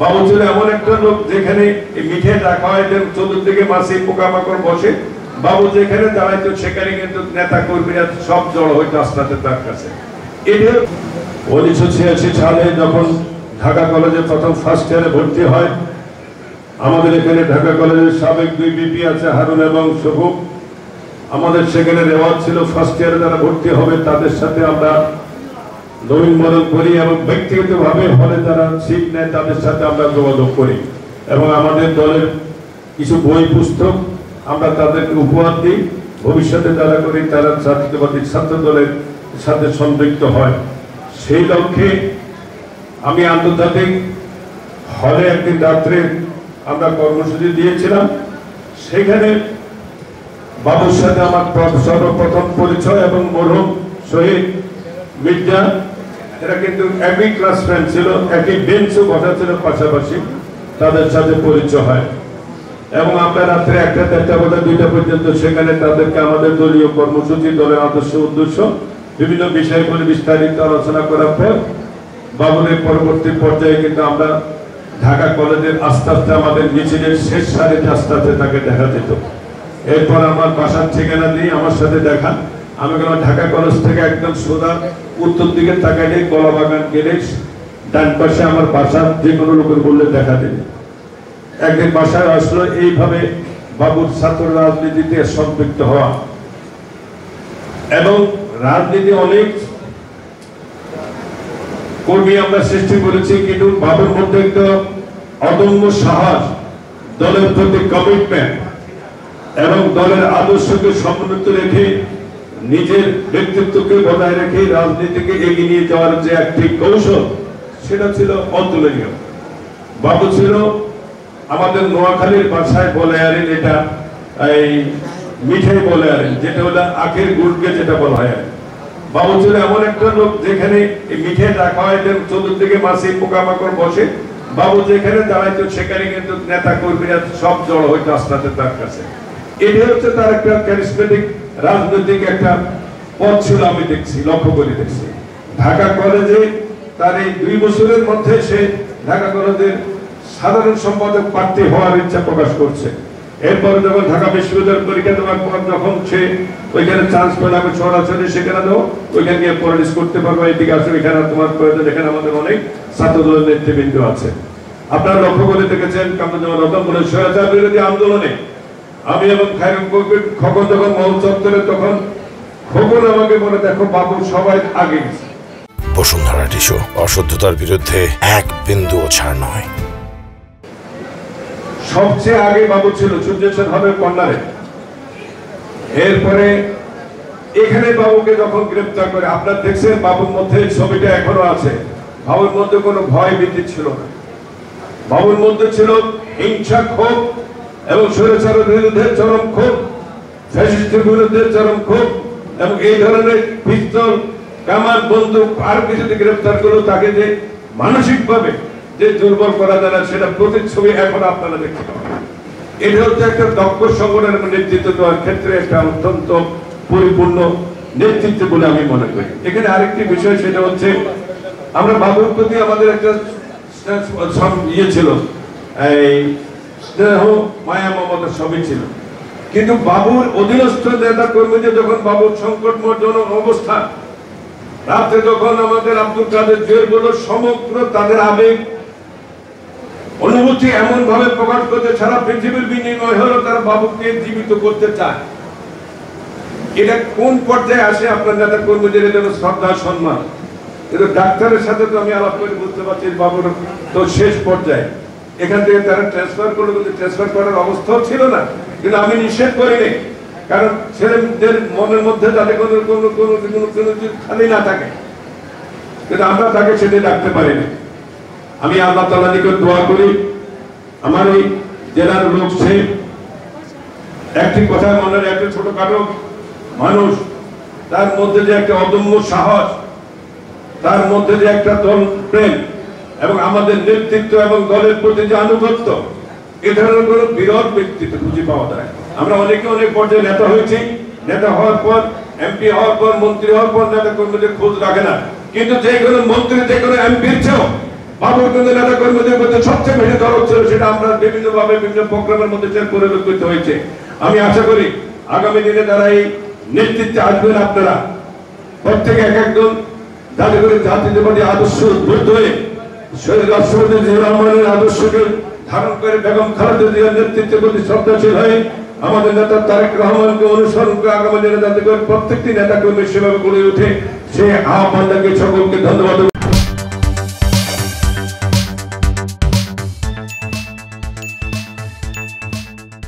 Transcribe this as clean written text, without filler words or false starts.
বাবু ছিল এমন একটা লোক যেখানে মিঠে রাখা হয় চতুর্দিকে মাছি পোকামাকড় বসে, বাবু যেখানে দাঁড়াইতো সেখানে কিন্তু নেতা কর্মীরা সব জড় হইতো আস্তে তার কাছে। এটা 1986 সালে যখন ঢাকা কলেজে প্রথম ফার্স্ট ইয়ারে ভর্তি হয়, আমাদের এখানে ঢাকা কলেজের সাবেক 2 বিপি আছে, হারুন এবং শুভ। আমাদের সেখানে রেওয়াজ ছিল ফার্স্ট ইয়ারে যারা ভর্তি হবে তাদের সাথে আমরা নবীনবরণ করি এবং ব্যক্তিগতভাবে হলে যারা সিট নেয় তাদের সাথে আমরা যোগাযোগ করি এবং আমাদের দলের কিছু বই পুস্তক আমরা তাদেরকে উপহার দিই। ভবিষ্যতে যারা করি তারা জাতীয়তাবাদী ছাত্র দলের সাথে সম্পৃক্ত হয়। সেই লক্ষ্যে আমি আন্তর্জাতিক হলে একদিন রাত্রে আমরা কর্মসূচি দিয়েছিলাম। সেখানে বাবুর সাথে আমার সর্বপ্রথম পরিচয় এবং মরহুম শহীদ মির্জা, এরা কিন্তু একই ক্লাস ফ্রেন্ড ছিল, একই বেঞ্চও বসা ছিল পাশাপাশি, তাদের সাথে পরিচয় হয় এবং আমরা রাত্রে 1টা 4টা বা 2টা পর্যন্ত সেখানে তাদেরকে আমাদের দলীয় কর্মসূচি, দলের আদর্শ উদ্দেশ্য বিভিন্ন বিষয়গুলি বিস্তারিত আলোচনা করার পর বাবুরের পরবর্তী পর্যায়ে কিন্তু আমরা ঢাকা কলেজের আস্তে আস্তে আমাদের মিছিলের শেষ সারিতে আস্তে আস্তে তাকে দেখা যেত। এরপর আমার বাসার ঠিকানা দিয়ে আমার সাথে দেখা, আমি গেলাম ঢাকা কলেজ থেকে একদম সোজা উত্তর দিকে তাকাইলে কলাবাগান গেলে ডান পাশে আমার বাসার যে কোনো লোকের বললে দেখা দেবে। একদিন বাসায় আসলো এইভাবে বাবুর ছাত্র রাজনীতিতে সম্পৃক্ত হওয়া এবং রাজনীতি অনেক কর্মী আমরা সৃষ্টি করেছি, কিন্তু বাবুর মধ্যে একটা অদম্য সাহস, দলের প্রতি কমিটমেন্ট এবং দলের আদর্শকে সমুন্নত রেখে নিজের ব্যক্তিত্বকে বজায় রেখে রাজনীতিকে এগিয়ে নিয়ে যাওয়ার যে একটি কৌশল, সেটা ছিল অতুলনীয়। বাবু ছিল আমাদের নোয়াখালীর ভাষায় বলে আরেন, এটা এই মিঠাই বলে আরেন, যেটা হলো আখের গুড়কে যেটা বলা হয়। বাবু ছিল এমন একটা লোক যেখানে মিঠাই রাখা হয় চতুর্দিকে মাছি পোকামাকড় বসে, বাবু যেখানে দাঁড়াইতো সেখানে কিন্তু নেতা কর্মীরা সব জড় হইতো আস্তে তার কাছে। এটা হচ্ছে তার একটা ক্যারিজমেটিক রাজনৈতিক একটা পথ ছিল, আমি দেখছি, লক্ষ্য করে দেখছি। ঢাকা কলেজে তার এই 2 বছরের মধ্যে সে ঢাকা কলেজের সাধারণ সম্পাদক প্রার্থী হওয়ার ইচ্ছা প্রকাশ করছে। এরপর যখন ঢাকা বিশ্ববিদ্যালয় পরীক্ষা দেওয়ার পর যখন সে ওইখানে চান্স পেলে, আমি সরাসরি সেখানে দাও, ওইখানে গিয়ে পলিটিক্স করতে পারবো, এদিকে আসো, এখানে তোমার প্রয়োজন, এখানে আমাদের অনেক ছাত্র দলের নেতৃবৃন্দ আছে। আপনারা লক্ষ্য করে দেখেছেন কামরুজ্জামান রতন বলে স্বৈরাচার বিরোধী আন্দোলনে আমি এবং খায়রুল কবির খোকন যখন মহল চত্বরে, তখন খোকন আমাকে বলে, দেখো বাবু সবাই আগে গেছে। বসুন্ধরা টিস্যু, অশুদ্ধতার বিরুদ্ধে এক বিন্দুও ছাড় নয়। সবচেয়ে আগে বাবু ছিল সূর্যেশ্বর হলের কর্নারে। এরপরে এখানে বাবুকে যখন গ্রেপ্তার করে, আপনারা দেখছেন বাবুর মধ্যে ছবিটা এখনো আছে, বাবুর মধ্যে কোনো ভয় ভীতি ছিল না। বাবুর মধ্যে ছিল হিংসা, ক্ষোভ এবং স্বৈরাচারের বিরুদ্ধে চরম ক্ষোভ, ফ্যাসিস্টের বিরুদ্ধে চরম ক্ষোভ এবং এই ধরনের পিস্তল, কামান, বন্দুক আর কিছুতে গ্রেপ্তার করলো তাকে যে মানসিকভাবে যে দুর্বল করা যায় না, সেটা প্রতিচ্ছবি এখন আপনারা দেখতে পাবেন। এটা হচ্ছে একটা দক্ষ সংগঠনের নেতৃত্ব দেওয়ার ক্ষেত্রে একটা অত্যন্ত পরিপূর্ণ নেতৃত্ব বলে আমি মনে করি। এখানে আরেকটি বিষয়, সেটা হচ্ছে আমরা বাবুর প্রতি আমাদের একটা ইয়ে ছিল, এই স্নেহ, মায়া, মমতা সবই ছিল, কিন্তু বাবুর অধীনস্থ নেতা কর্মীদের যখন বাবুর সংকটময় অবস্থা, রাতে যখন আমাদের আব্দুল কাদের জুয়েল বলল, সমগ্র তাদের আবেগ অনুভূতি এমন ভাবে প্রকাশ করতে সারা পৃথিবীর বিনিময় হলো তারা বাবুকে জীবিত করতে চায়। এটা কোন পর্যায়ে আসে আপনার নেতা কর্মীদের জন্য শ্রদ্ধা সম্মান? কিন্তু ডাক্তারের সাথে তো আমি আলাপ করে বুঝতে পারছি বাবুর তো শেষ পর্যায়ে, এখান থেকে তারা ট্রান্সফার করলো, কিন্তু ট্রান্সফার করার অবস্থাও ছিল না। কিন্তু আমি নিষেধ করিনি, কারণ ছেলেদের মনের মধ্যে যাতে কোনো খালি না থাকে, কিন্তু আমরা তাকে সেটা রাখতে পারিনি। আমি আল্লাহ তাআলার নিকট দোয়া করি, আমার এই জেলার লোক, সে একটি কথা মনে, একটা ছোটখাটো মানুষ, তার মধ্যে যে একটা অদম্য সাহস, তার মধ্যে যে একটা দল প্রেম এবং আমাদের নেতৃত্ব এবং দলের প্রতি যে আনুগত্য, এ ধরনের কোনো বিরল ব্যক্তিত্ব খুঁজে পাওয়া যায়। আমরা অনেকে অনেক পর্যায়ে নেতা হয়েছি, নেতা হওয়ার পর, এমপি হওয়ার পর, মন্ত্রী হওয়ার পর নেতা কর্মীদের খোঁজ রাখে না, কিন্তু যে কোনো মন্ত্রী, যে কোনো এমপির চেয়েও বাবুর কিন্তু নেতা কর্মীদের মধ্যে সবচেয়ে বেশি দরদ ছিল, সেটা আমরা বিভিন্নভাবে বিভিন্ন প্রোগ্রামের মধ্যে পরিলক্ষিত হয়েছে। আমি আশা করি আগামী দিনে যারা এই নেতৃত্বে আসবেন, আপনারা প্রত্যেকে এক একজন যাতে করে জাতীয়তাবাদী আদর্শ উদ্বুদ্ধ হয়ে শহীদ রাষ্ট্রপতি জিয়াউর রহমানের আদর্শকে ধারণ করে বেগম খালেদা জিয়ার নেতৃত্বের প্রতি শ্রদ্ধাশীল হয়ে আমাদের নেতা তারেক রহমানকে অনুসরণ করে আগামী দিনে যাতে করে প্রত্যেকটি নেতা কর্মী সেভাবে গড়ে ওঠে, সেই আহ্বানটাকে সকলকে ধন্যবাদ।